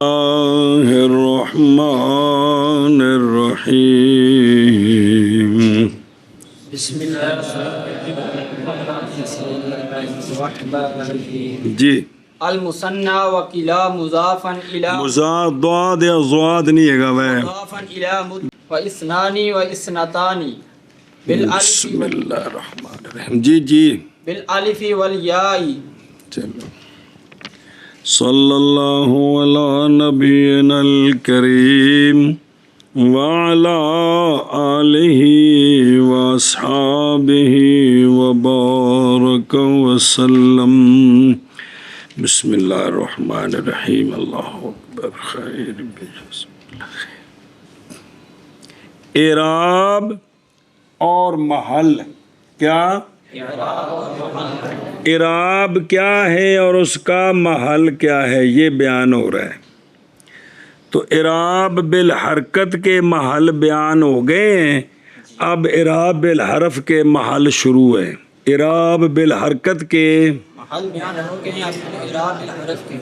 الله الرحمن الرحيم بسم الله الرحمن الرحيم جی المثنى وكلا مضافا الى مضاد ضاد یا ضاد نہیں ہے گا وہ مضافا الى واثنان واثنتان بسم اللہ الرحمن الرحیم جی بالالف والياء چلو صلی اللہ علی نبینا الکریم وعلی آلہ واصحابہ وبارک وسلم بسم اللہ الرحمن الرحیم اللہ اکبر خیر اعراب اور محل کیا اعراب کیا ہے اور اس کا محل کیا ہے یہ بیان ہو رہا ہے. تو اعراب بالحرکت کے محل بیان ہو گئے ہیں. اب اعراب بالحرف کے محل شروع ہے. اعراب بالحرکت کے محل بیان ہو گئے ہیں اعراب بالحرف کے.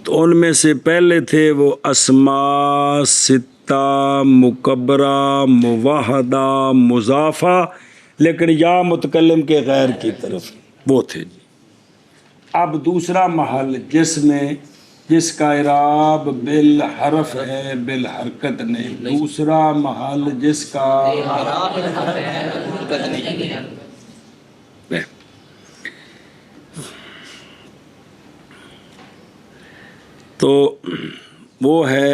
تو ان میں سے پہلے تھے وہ اسماء ستہ مکبرہ موحدہ مضافہ لیکن یا متکلم کے غیر کی طرف وہ تھے جی. اب دوسرا محل جس کا اعراب بالحرف ہے بالحرکت نہیں. دوسرا محل جس کا اعراب بالحرف ہے حرکت نہیں. تو وہ ہے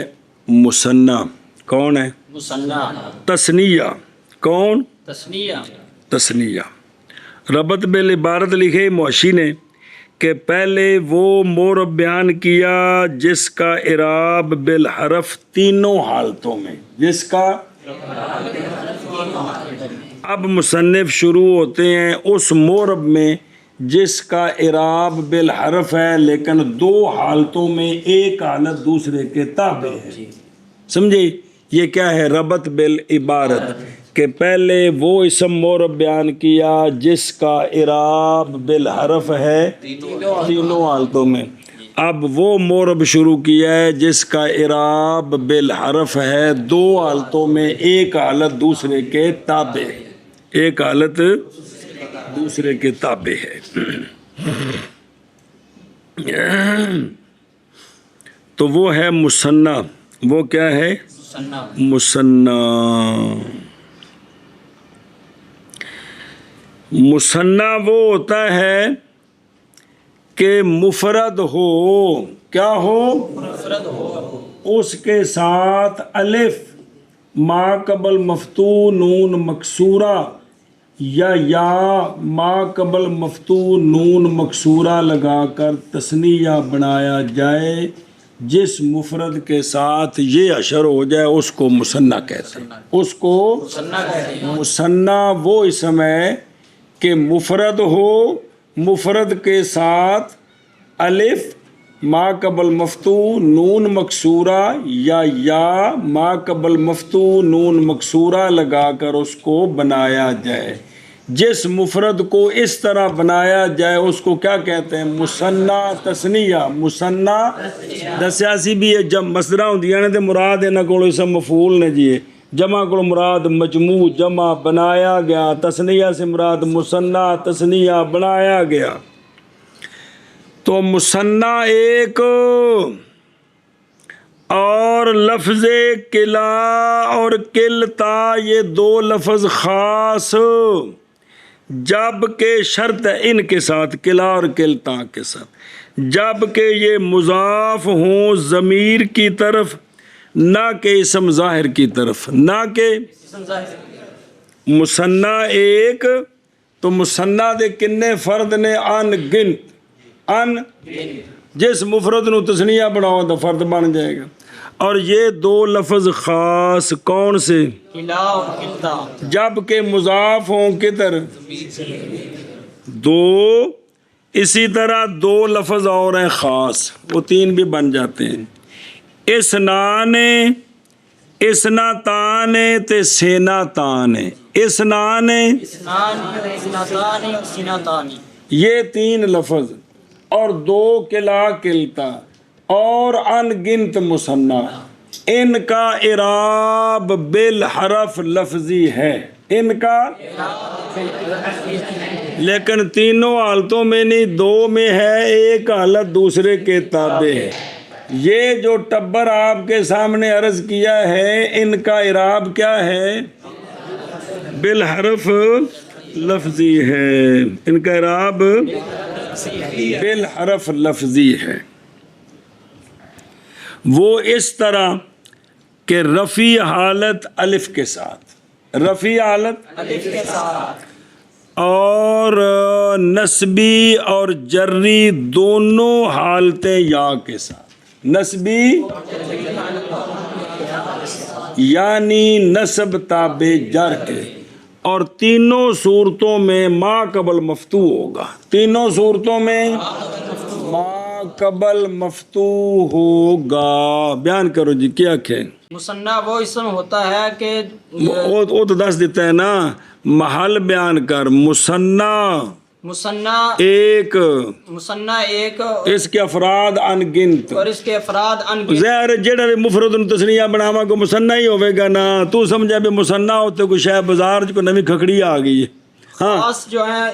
مثنی. کون ہے؟ مثنى. تثنیہ. کون؟ تثنیہ. تثنیہ. ربط بالعبارت لکھے معاشی نے کہ پہلے وہ مورب بیان کیا جس کا اعراب بالحرف تینوں حالتوں میں اب مصنف شروع ہوتے ہیں اس مورب میں جس کا اعراب بالحرف ہے لیکن دو حالتوں میں ایک حالت دوسرے کے تابع ہے. سمجھے یہ کیا ہے؟ ربط بالعبارت کہ پہلے وہ اسم مورب بیان کیا جس کا اعراب بالحرف ہے تینوں حالتوں میں. اب وہ مورب شروع کیا ہے جس کا اعراب بالحرف ہے دو حالتوں میں ایک حالت دوسرے کے تابع ہے. ایک حالت دوسرے کے تابع ہے. تو وہ ہے مثنی. وہ کیا ہے؟ مثنی. مثنی وہ ہوتا ہے کہ مفرد ہو. کیا ہو؟ مفرد ہو. اس کے ساتھ الف ما قبل مفتوح نون مکسورہ یا ما قبل مفتوح نون مکسورہ لگا کر تثنیہ بنایا جائے. جس مفرد کے ساتھ یہ اشر ہو جائے اس کو مثنی کہتے ہیں. اس کو مثنی وہ اسم ہے کہ مفرد ہو, مفرد کے ساتھ الف ما قبل مفتوح نون مکسورہ یا ما قبل مفتوح نون مکسورہ لگا کر اس کو بنایا جائے. جس مفرد کو اس طرح بنایا جائے اس کو کیا کہتے ہیں؟ مثنی تثنیہ. مثنی دسیا سی بھی ہے جب مصدرہ ہوندیاں نے تے مراد انہاں کول اسم مفعول نے جی. جمع کو مراد مجموع جمع بنایا گیا. تثنیہ سے مراد مثنی تثنیہ بنایا گیا. تو مثنی ایک اور لفظ کلا اور کلتا یہ دو لفظ خاص جب کہ شرط ہے ان کے ساتھ کلا اور کلتا کے ساتھ جب کہ یہ مضاف ہوں ضمیر کی طرف نہ کہ اسم ظاہر کی طرف. نہ کہ مثنی ایک تو مثنی دے کنے فرد نے ان گنت. ان جس مفرد نو تثنیہ بناؤ تو فرد بن جائے گا. اور یہ دو لفظ خاص کون سے؟ کلا اور کلتا. جب کہ مضاف ہوں کدھر؟ دو. اسی طرح دو لفظ اور ہیں خاص وہ تین بھی بن جاتے ہیں. اسنان اسناتان تے سیناتان. اسنان یہ تین لفظ اور دو کلا کلتا. اور ان گنت مثنیٰ، ان کا اعراب بالحرف لفظی ہے، ان کا، لیکن تینوں حالتوں میں نہیں، دو میں ہے، ایک حالت دوسرے کے تابع ہے۔ یہ جو ٹبر آپ کے سامنے عرض کیا ہے، ان کا اعراب کیا ہے؟ بالحرف لفظی ہے، ان کا اعراب بالحرف لفظی ہے۔ وہ اس طرح کہ رفیع حالت الف کے ساتھ، رفیع حالت الف کے ساتھ، اور نسبی اور جری دونوں حالتیں یا کے ساتھ، نسبی یعنی نسب تابع جر کے، اور تینوں صورتوں میں ما قبل مفتوح ہوگا، تینوں صورتوں میں ما قبل مفتوح ہوگا۔ بیان کرو جی، کیا کہیں؟ مثنیٰ وہ اسم ہوتا ہے کہ وہ تو دس دیتا ہے نا، محل بیان کر۔ مثنیٰ ایک، مثنیٰ ایک، اس کے افراد ان گنت، اور اس کے افراد ان گنت۔ ظاہر جڑا بھی مفرد تسنیہ بناوا کو مثنیٰ ہی ہوے گا نا، تو سمجھا بھی مثنیٰ ہوتے کوئی شے بازار کو نوی کھکڑی آ گئی ہے، ہاں خاص جو ہیں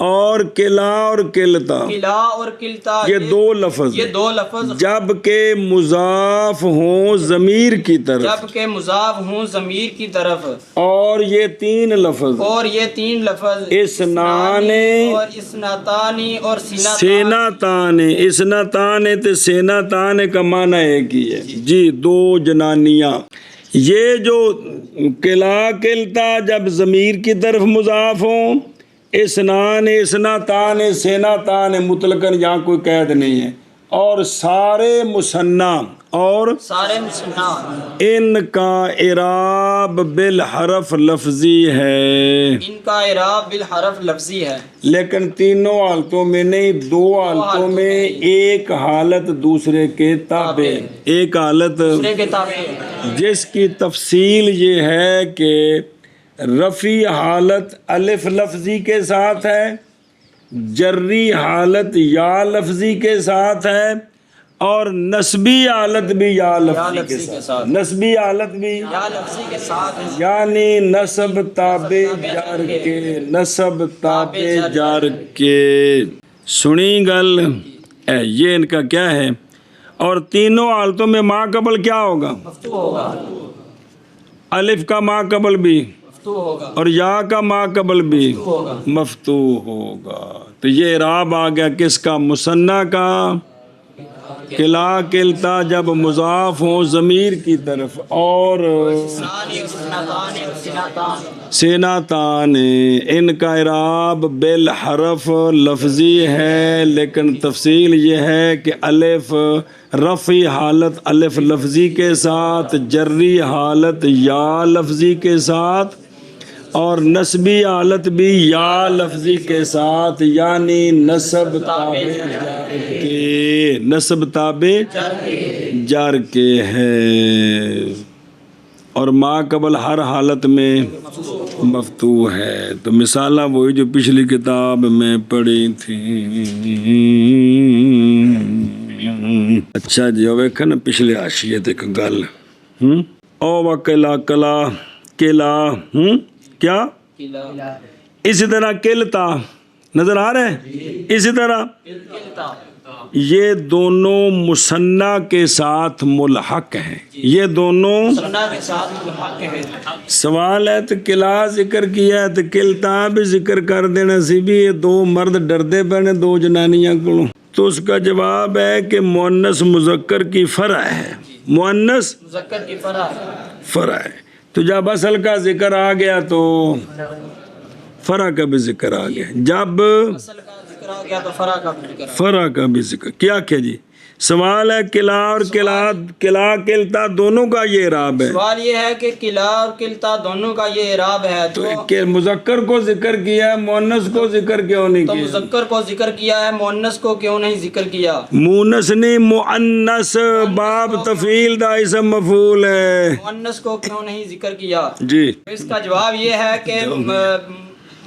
اور کلا اور کلتا، کلا اور کلتا، یہ دو لفظ، یہ دو لفظ جب کہ مضاف ہوں ضمیر کی طرف، جب کہ مضاف ہوں ضمیر کی طرف، اور یہ تین لفظ، اور یہ تین لفظ اسنان اور اسناتانی اور سیناتان، اسناتان تے سیناتان کا معنی ایک ہی ہے جی، دو جنانیاں۔ یہ جو کلا کلتا جب ضمیر کی طرف مضاف ہوں، اسنان اسناتان سیناتان مطلقاً یہاں کوئی قید نہیں ہے، اور سارے مثنیٰ اور سارے مثنیٰ، ان کا اعراب بالحرف لفظی ہے، ان کا اعراب بالحرف لفظی ہے، لیکن تینوں حالتوں میں نہیں، دو حالتوں میں، ایک حالت دوسرے کے تابع، ایک حالت دوسرے کے تابع، جس کی تفصیل یہ ہے کہ رفیع حالت الف لفظی کے ساتھ ہے، جری حالت یا لفظی کے ساتھ ہے، اور نسبی حالت بھی یا لفظی کے ساتھ، نسبی حالت بھی یا لفظی کے ساتھ، یعنی نسب تابع جر کے، نسب تابع جر کے۔ سنی گل، یہ ان کا کیا ہے؟ اور تینوں حالتوں میں ما قبل کیا ہوگا؟ مفتوح ہوگا، الف کا ما قبل بھی، مفتوح ہوگا، اور یا کا ما قبل بھی ہوگا، مفتوح ہوگا۔ تو یہ اعراب آ گیا کس کا؟ مثنیٰ کا۔ کلا کلتا جب مضاف ہوں ضمیر کی طرف، اور سیناتان، ان کا اعراب بالحرف لفظی ہے، لیکن تفصیل یہ ہے کہ الف رفعی حالت الف لفظی کے ساتھ، جری حالت یا لفظی کے ساتھ، اور نسبی حالت بھی یا لفظی کے ساتھ، یعنی نسب تابع جر کے، نسب تابع جر کے ہے، اور ما قبل ہر حالت میں مفتوح ہے۔ تو مثالہ وہی جو پچھلی کتاب میں پڑھی تھی۔ اچھا جی، ویکھا نا پچھلے حاشیے تے ایک گل، او وکلا کلا کلا، کیا اسی طرح کلتا نظر آ رہا ہے، اسی طرح یہ دونوں مثنیٰ کے ساتھ ملحق ہیں، یہ دونوں سوال ہے۔ تو کلا ذکر کیا ہے تو کلتا بھی ذکر کر دینا سی بھی، یہ دو مرد ڈردے پہنے دو جنانیاں کو، تو اس کا جواب ہے کہ مؤنث مذکر کی فرع ہے، مؤنث مذکر کی فرع فرع ہے۔ تو جب اصل کا ذکر آ گیا تو فرع کا بھی ذکر آ گیا، جب اصل کا ذکر آ گیا تو فرع کا بھی ذکر، فرع کا بھی ذکر کیا جی؟ سوال ہے کلا اور کلا کلتا دونوں کا یہ اعراب ہے۔ سوال یہ ہے کہ کلا اور کلتا دونوں کا یہ اعراب ہے، تو کہ مذکر کو ذکر کیا ہے، مؤنث کو ذکر کیوں نہیں تو کیا؟ مذکر کو ذکر کیا ہے، مؤنث کو کیوں نہیں ذکر کیا؟ مونس نہیں، مؤنث، باب تفعیل دا اسم مفعول ہے، مؤنث کو کیوں نہیں ذکر کیا؟ جی اس کا جواب یہ ہے کہ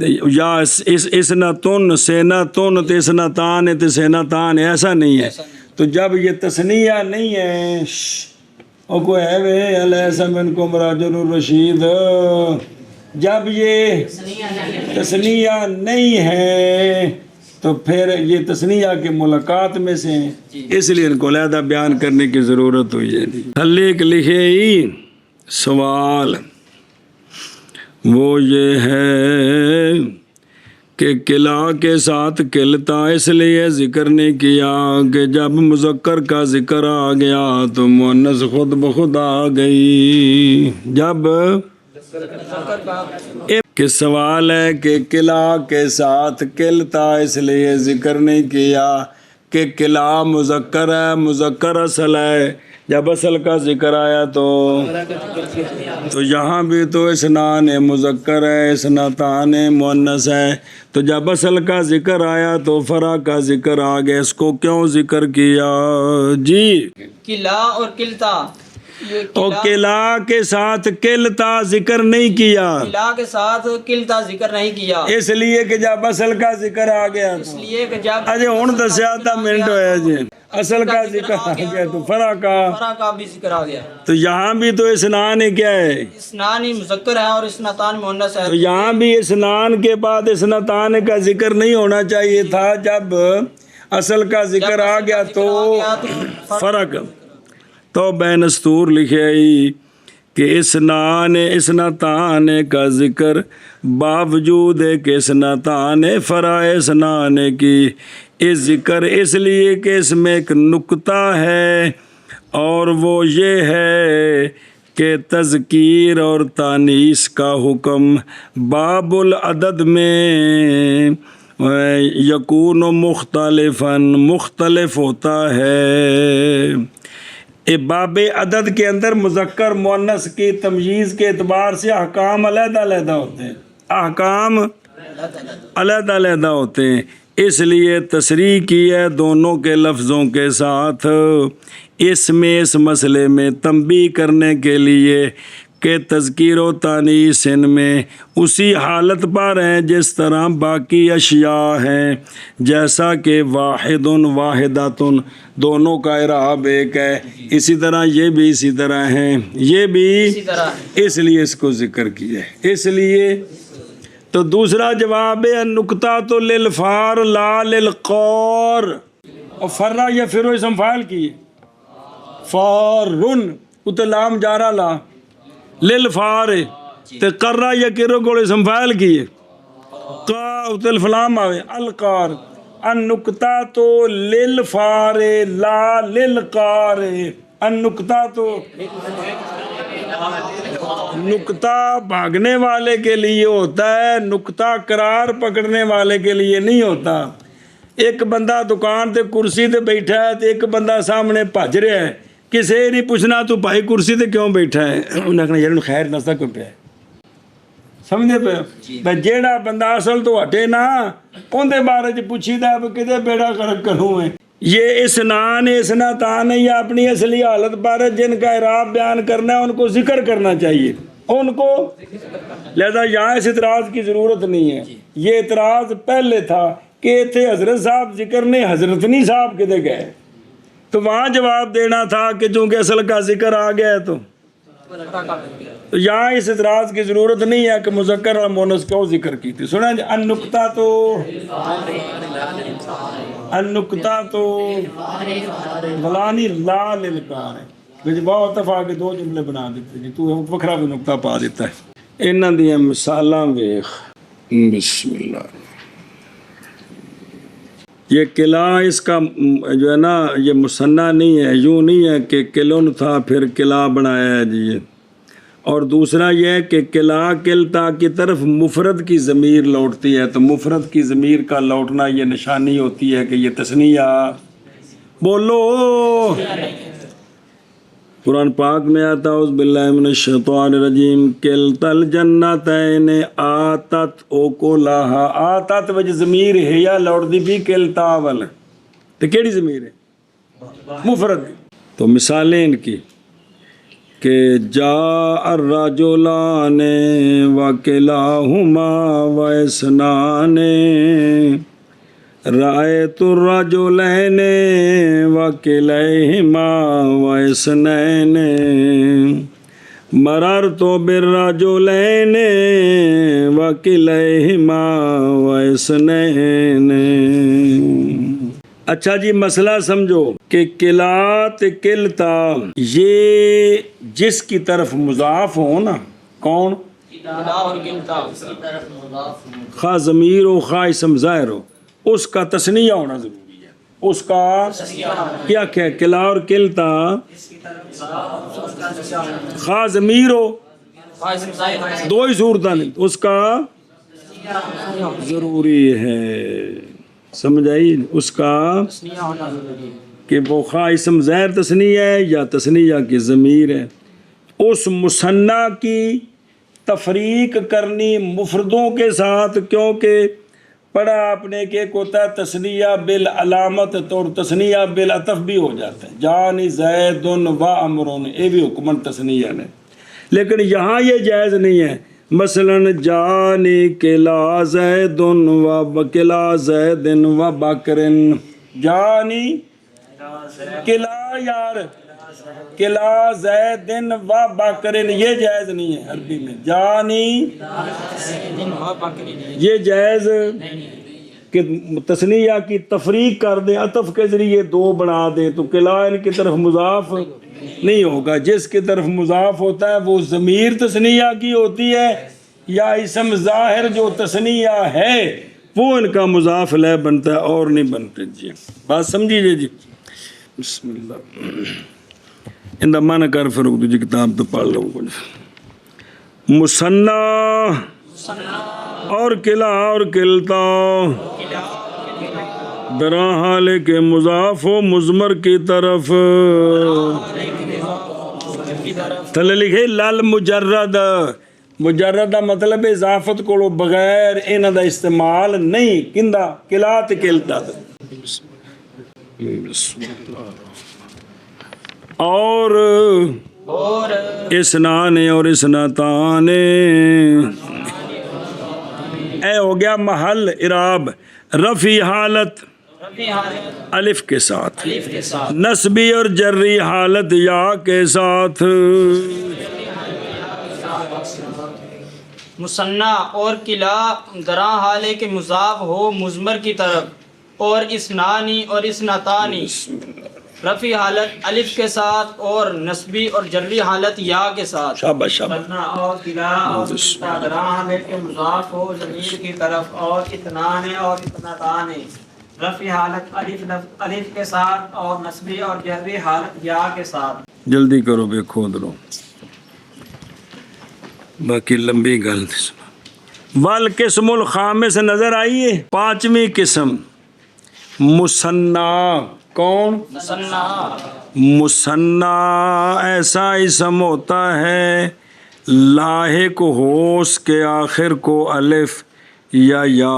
یا اسنتن سینتن تے اسنتان تے سینتان، ایسا نہیں ہے. تو جب یہ تثنیہ نہیں ہے، او کوئی ہے وے الیس منکم رجل رشید، جب یہ تثنیہ نہیں ہے تو پھر یہ تثنیہ کے ملاقات میں سے ہیں، اس لیے ان کو علیحدہ بیان کرنے کی ضرورت ہوئی ہے. تھلے لکھے ہی سوال وہ یہ ہے کہ قلع کے ساتھ قلتا اس لیے ذکر نہیں کیا کہ جب مذکر کا ذکر آ گیا تو مؤنث خود بخود آ گئی. جب کہ سوال ہے کہ قلع کے ساتھ قلتا اس لیے ذکر نہیں کیا کہ قلع مذکر ہے، مذکر اصل ہے، جب اصل کا ذکر آیا تو یہاں بھی تو اسنان مذکر ہے، اسنتان مؤنث ہے، تو جب اصل کا ذکر آیا تو فرع کا ذکر آ گیا، اس کو کیوں ذکر کیا؟ جی قلع اور قلتا، اور قلع کے ساتھ قلتا ذکر نہیں کیا، قلع کے ساتھ قلتا ذکر نہیں کیا، اس لیے کہ جب اصل کا ذکر آ گیا اس لیے کہ جب اجے ہن دسیا تھا منٹ ہویا جی، اصل کا ذکر آ گیا تو فرع کا بھی ذکر آ گیا. تو یہاں بھی تو اسنان کیا ہے، اسنان ہی مذکر ہے اور اسنتان مؤنث ہے. تو یہاں بھی اسنان کے بعد اسنتان کا ذکر نہیں ہونا چاہیے تھا، جب اصل کا ذکر آ گیا تو فرق. تو بین استور لکھے ہی کہ اسنان اسنتان کا ذکر باوجود ہے کہ اسنتان فرع اسنان کی، اس ذکر اس لیے کہ اس میں ایک نکتہ ہے، اور وہ یہ ہے کہ تذکیر اور تانیث کا حکم باب العدد میں یکون مختلفاً مختلف ہوتا ہے. باب عدد کے اندر مذکر مؤنث کی تمییز کے اعتبار سے احکام علیحدہ علیحدہ ہوتے ہیں، احکام علیحدہ علیحدہ ہوتے ہیں، اس لیے تصریح کی ہے دونوں کے لفظوں کے ساتھ اس میں اس مسئلے میں تنبیہ کرنے کے لیے کہ تذکیر و تانیث ان میں اسی حالت پر ہیں جس طرح باقی اشیاء ہیں، جیسا کہ واحد واحدۃ دونوں کا اعراب ایک ہے، اسی طرح یہ بھی اسی طرح ہیں، یہ بھی اس لیے اس کو ذکر کیا ہے. اس لیے تو دوسرا جواب ہے نکتہ تو للفار لا للقور، اور فرع یا فرو اسم فاعل کی فارن اتلام جارا لا للفار تے قرہ یا کرو کو اسم فاعل کی قا اتل فلام آوے القار. النکتہ تو للفار لا للقار، النکتہ تو نکتہ بھاگنے والے کے لیے ہوتا ہے، نکتہ قرار پکڑنے والے کے لیے نہیں ہوتا. ایک بندہ دکان تے کرسی تے بیٹھا ہے تے ایک بندہ سامنے بھج رہا ہے، کسے نہیں پوچھنا تو بھائی کرسی تے کیوں بیٹھا ہے، انہیں کہنا یار خیر نسا کیوں پیا ہے، سمجھے پہ جیڑا بندہ اصل تو ہٹے نا ان دے بارے چ پوچھی دا کدے بیڑا غرق کروں ہے. یہ اسنان اسنتان یا اپنی اصلی حالت پر جن کا اعراب بیان کرنا ہے ان کو ذکر کرنا چاہیے، ان کو لہذا یہاں اس اعتراض کی ضرورت نہیں ہے. یہ اعتراض پہلے تھا کہ تھے حضرت صاحب ذکر نہیں حضرت نہیں صاحب کدے گئے، تو وہاں جواب دینا تھا کہ چونکہ اصل کا ذکر آ گیا ہے تو یہاں اس اعتراض کی ضرورت نہیں ہے کہ مذکر اور مؤنث کیوں ذکر کی تھی. سنا جی النکتہ تو غلانی لا للقار ہے، بہت دفعہ کے دو جملے بنا دیتے جی، تو وکھرا بھی نکتہ پا دیتا ہے. انہاں دیاں مثالاں ویکھ. بسم اللہ. یہ قلعہ اس کا جو ہے نا یہ مثنیٰ نہیں ہے، یوں نہیں ہے کہ قلن تھا پھر قلعہ بنایا ہے جی. اور دوسرا یہ ہے کہ قلعہ قلتا کی طرف مفرد کی ضمیر لوٹتی ہے، تو مفرد کی ضمیر کا لوٹنا یہ نشانی ہوتی ہے کہ یہ تثنیہ. بولو قرآن پاک میں آتا اعوذ باللہ من الشیطان الرجیم کلتا الجنتین آتت اوکلہا، آتت وجہ ضمیر ہے یا لوٹ دی بھی کلتا اول، تو کیڑی ضمیر ہے؟ مفرد. تو مثالیں ان کی کہ جاء الرجلان وکلاہما واثنان رأیت الرجلین وکلیہما واثنین مررت بالرجلین وکلیہما واثنین۔ اچھا جی مسئلہ سمجھو کہ کلات کلتا یہ جس کی طرف مضاف ہو نا، کون؟ خواہ ضمیر ہو خواہ اسم ظاہر ہو، اس کا تثنیہ ہونا ضروری ہے۔ اس کا کیا کیا کلا اور کلتا خواہ ضمیر ہو، دو ہی صورتیں نہیں، اس کا ضروری ہے، سمجھ آئی؟ اس کا کہ وہ خواہ اسم ظاہر تثنیہ ہے یا تثنیہ کی ضمیر ہے۔ اس مثنیٰ کی تفریق کرنی مفردوں کے ساتھ، کیونکہ پڑھا آپ نے کہ ایک ہوتا ہے تثنیہ بالعلامت اور تثنیہ بالعطف بھی ہو جاتا ہے، جانی زید و امرون، یہ بھی حکمن تثنیہ نے، لیکن یہاں یہ جائز نہیں ہے۔ مثلا جانی کلا زید و کلا زید و بکرن، جانی کلا یار کلا زید و بکرن، یہ جائز نہیں ہے عربی میں، جانی یہ جائز کہ تثنیہ کی تفریق کر دیں، عطف کے ذریعے دو بنا دیں تو کلا ان کی طرف مضاف نہیں ہوگا۔ جس کی طرف مضاف ہوتا ہے وہ ضمیر تثنیہ کی ہوتی ہے یا اسم ظاہر جو تثنیہ ہے وہ ان کا مضاف الیہ بنتا ہے اور نہیں بنتے۔ جی بات سمجھیے جی، بسم اللہ اندہ مانا کر فروغ جی کتاب تو پڑھ لوں کچھ۔ مثنیٰ اور کلا اور کلتا درا حال کے مضاف و مضمر کی طرف تھلے لکھے لال مجرد، مجرد مطلب اضافت کو بغیر انہ دا استعمال نہیں، کندہ کلات کلتا اور اسنان اور اسنتان، اے ہو گیا محل اعراب رفع حالت الف کے ساتھ، نصبی اور جری حالت یا کے ساتھ، مثنیٰ اور کلا درا حالے کے مضاف ہو مضمر کی طرف، اور اسنانی اور اسنتانی رفع حالت الف کے ساتھ اور نصبی اور جری حالت یا کے ساتھ، شاباش شاباش، مثنیٰ اور کلا اور کلتا درا حالے کے مضاف ہو ضمیر کی طرف، اور اثنان اور اثنتان رفع حالت الف کے ساتھ اور نصبی اور جری حالت یا کے ساتھ۔ جلدی کرو بے کھود لو، باقی لمبی گل والقسم الخامس نظر آئیے، پانچویں قسم مثنیٰ، کون؟ مثنیٰ ایسا اسم ہوتا ہے لاحق ہو اس کے آخر کو الف یا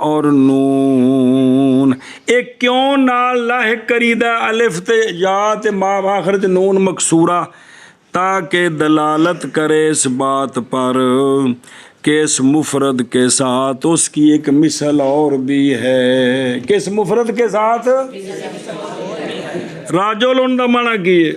اور نون، ایک کیوں نال لاحق کریدہ الف تے یا تے ما آخر تے نون مکسورہ، تاکہ دلالت کرے اس بات پر کہ اس مفرد کے ساتھ اس کی ایک مثل اور بھی ہے۔ کس مفرد کے ساتھ؟ راجولن دا معنی کیے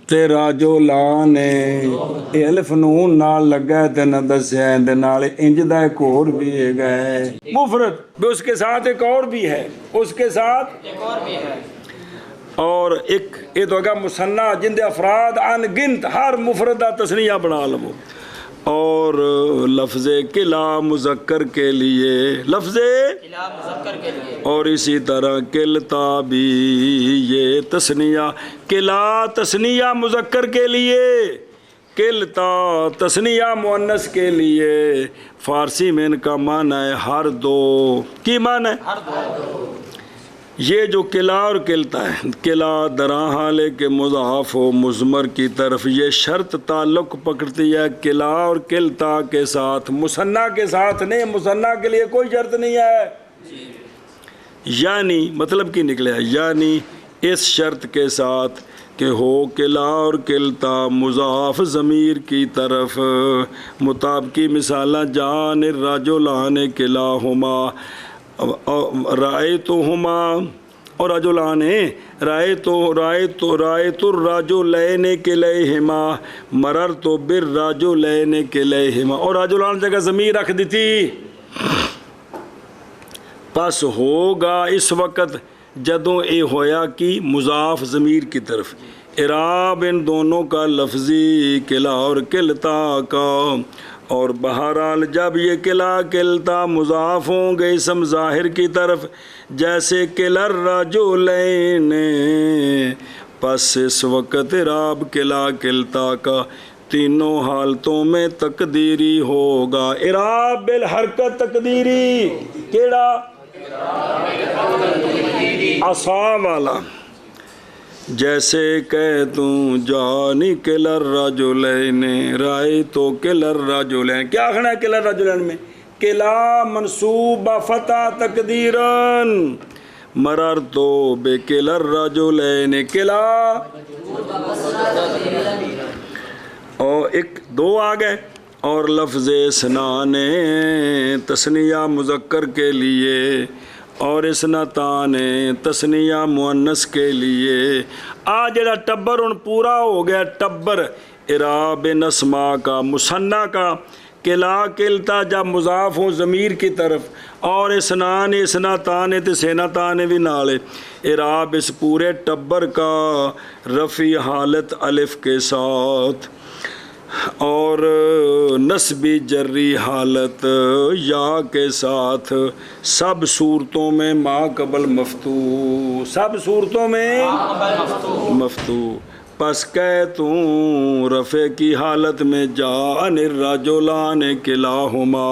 تے راجولان اے الف نون نال لگا تے نہ دسیا اندے نال انج دا ایک اور بھی ہے گئے مفرد بھی، اس کے ساتھ ایک اور بھی ہے، اس کے ساتھ ایک اور بھی ہے، اور ایک یہ تو ہوگا مثنیٰ جن دے افراد ان گنت، ہر مفردہ تثنیہ بنا لو، اور لفظ کلا مذکر کے لیے، لفظ کلا مذکر کے لیے، اور اسی طرح کلتا بھی یہ تثنیہ، کلا تثنیہ مذکر کے لیے، کلتا تثنیہ مؤنث کے لیے، فارسی میں ان کا معنی ہے ہر دو، کی معنی ہے؟ ہر دو۔ یہ جو کلا اور کلتا ہے، کلا درا حالے کے مضاف و مضمر کی طرف، یہ شرط تعلق پکڑتی ہے کلا اور کلتا کے ساتھ، مثنیٰ کے ساتھ نہیں، مثنیٰ کے لیے کوئی شرط نہیں ہے، یعنی مطلب کی نکلے، یعنی اس شرط کے ساتھ کہ ہو قلع اور قلتا مضاف ضمیر کی طرف مطابقی مثالاں جان الرجلان کلاہما رأیتہما اور رجلان رأیت الرجلین کلیہما مررت بالرجلین کلیہما اور رجلان جگہ ضمیر رکھ دیتی پس ہوگا اس وقت جدوں اے ہویا کی مضاف ضمیر کی طرف اعراب ان دونوں کا لفظی قلع اور قلتا کا اور بہرحال جب یہ قلع قلتا مضاف ہوں گے اسم ظاہر کی طرف جیسے قلع الرجلین پس اس وقت اعراب قلع قلتا کا تینوں حالتوں میں تقدیری ہوگا اعراب بالحرکت تقدیری کیڑا عصا والا جیسے کہ تم جانی قلع الرجلین رائے تو قلع الرجلین کیا آخنا ہے قلع الرجلین میں قلع منصوب فتح تقدیرن مررتو بقلع الرجلین قلع اور ایک دو آ گئے اور لفظ اسنان تثنیہ مذکر کے لیے اور اسنتان تثنیہ مؤنث کے لیے آ جڑا ٹبر ان پورا ہو گیا ٹبر اعراب نسما کا مثنیٰ کا قلع قلتا جب مضاف ہو ضمیر کی طرف اور اسنان اسنتان سینتان بھی نال اعراب اس پورے ٹبر کا رفع حالت الف کے ساتھ اور نسبی جری حالت یا کے ساتھ سب صورتوں میں ما قبل مفتوح سب صورتوں میں مفتوح پس کہ تم رفع کی حالت میں جان الرجلان کلاہما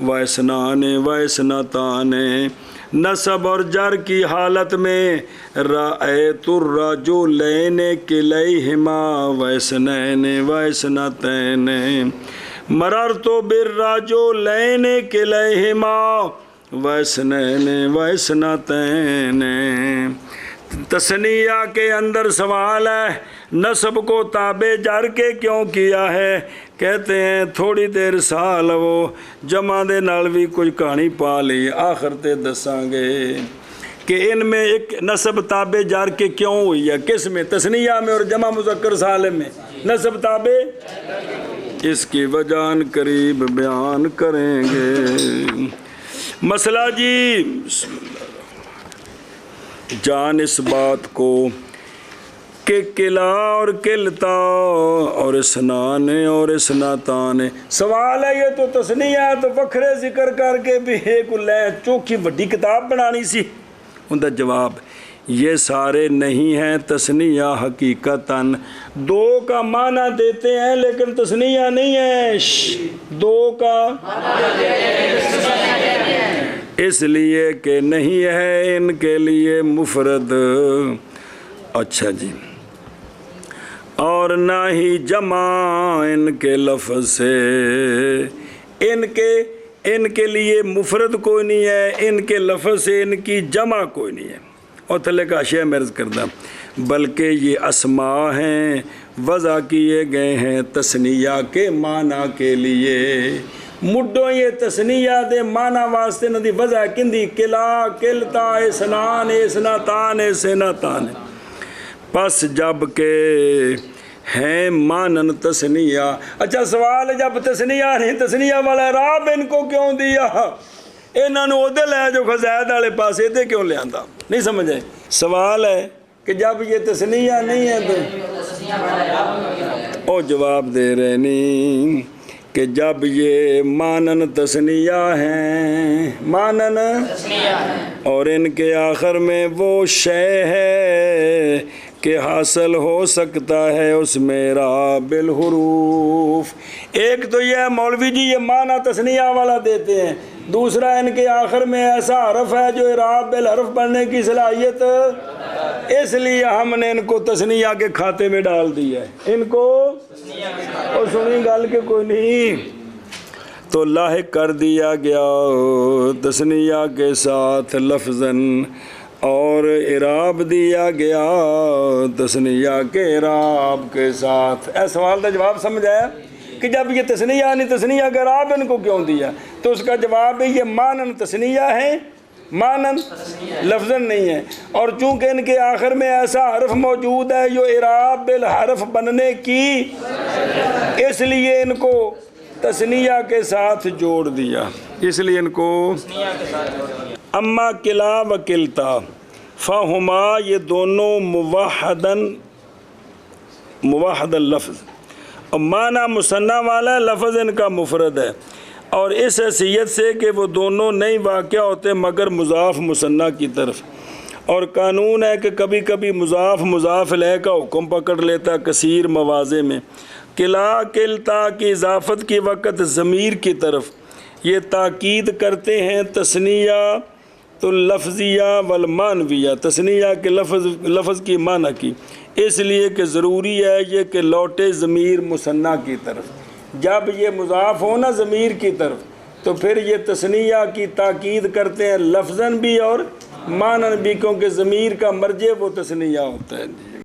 و اسنان و اسنتان نصب اور جر کی حالت میں رأیت الرجلین کلیہما و اسنین و اسنتین مررت بالرجلین کلیہما و اسنین و اسنتین تثنیہ کے اندر سوال ہے نصب کو تابع جر کے کیوں کیا ہے کہتے ہیں تھوڑی دیر سال وہ جمع دے نال بھی کچھ کہانی پا لی آخر تے دساں گے کہ ان میں ایک نصب تابع جر کے کیوں ہوئی ہے کس میں تثنیہ میں اور جمع مذکر سالم میں نصب تابع اس کی وجہ قریب بیان کریں گے مسئلہ جی جان اس بات کو کہ قلع اور قلتا اور اسنان اور اسناتان سوال ہے یہ تو تثنیہ ہے تو وکھرے ذکر کر کے بھی ایک لے چوکھی بڑی کتاب بنانی سی ان کا جواب یہ سارے نہیں ہیں تثنیہ حقیقتاً دو کا معنی دیتے ہیں لیکن تثنیہ نہیں ہے دو کا اس لیے کہ نہیں ہے ان کے لیے مفرد اچھا جی اور نہ ہی جمع ان کے لفظ سے ان کے لیے مفرد کوئی نہیں ہے ان کے لفظ سے ان کی جمع کوئی نہیں ہے اور تھلے کا اشیاء مرض کردہ بلکہ یہ اسماء ہیں وضع کیے گئے ہیں تثنیہ کے معنی کے لیے مڈوں یہ تثنیہ دے معنی واسطے نہ دی وضع کندی قلع قلتا اسنان اسنتان اسنتان پس جب کہ ہیں مانن تثنیہ اچھا سوال ہے جب تثنیہ نہیں تثنیہ والا اعراب ان کو کیوں دیا انہوں نے اودے لے جو خزید والے پاس ادھے کیوں لے آندا نہیں سمجھے سوال ہے کہ جب یہ تثنیہ نہیں ہے تو او جواب دے رہے نہیں کہ جب یہ مانن تثنیہ ہیں مانن اور ان کے آخر میں وہ شے ہے کہ حاصل ہو سکتا ہے اس میں اعراب الحروف ایک تو یہ ہے مولوی جی یہ معنی تثنیہ والا دیتے ہیں دوسرا ان کے آخر میں ایسا حرف ہے جو اعراب بالحرف پڑھنے کی صلاحیت اس لیے ہم نے ان کو تثنیہ کے کھاتے میں ڈال دیا ہے ان کو اور سنی گل کے کوئی نہیں تو لاحق کر دیا گیا تثنیہ کے ساتھ لفظاً اور اعراب دیا گیا تثنیہ کے اعراب کے ساتھ۔ اے سوال کا جواب سمجھ آیا کہ جب یہ تثنیہ نہیں تثنیہ کا اعراب ان کو کیوں دیا؟ تو اس کا جواب ہے یہ مانن تثنیہ ہے، مانن لفظاً نہیں ہے، اور چونکہ ان کے آخر میں ایسا حرف موجود ہے جو اعراب بالحرف بننے کی، اس لیے ان کو تثنیہ کے ساتھ جوڑ دیا، اس لیے ان کو تثنیہ کے ساتھ جوڑ دیا۔ اما کلا و کلتا فہما، یہ دونوں موحد اللفظ، اور معنی مثنیٰ والا ہے، لفظ ان کا مفرد ہے، اور اس حیثیت سے کہ وہ دونوں نہیں واقع ہوتے مگر مضاف مثنیٰ کی طرف، اور قانون ہے کہ کبھی کبھی مضاف مضاف الیہ کا حکم پکڑ لیتا کثیر مواضع میں۔ کلا کلتا کی اضافت کی وقت ضمیر کی طرف یہ تاکید کرتے ہیں تثنیہ تو لفظیہ والمعنویہ، تثنیہ کے لفظ کی معنی کی، اس لیے کہ ضروری ہے یہ کہ لوٹے ضمیر مثنیٰ کی طرف۔ جب یہ مضاف ہو نا ضمیر کی طرف تو پھر یہ تثنیہ کی تاکید کرتے ہیں لفظاً بھی اور معنی بھی، کیونکہ ضمیر کا مرجع وہ تثنیہ ہوتا ہے۔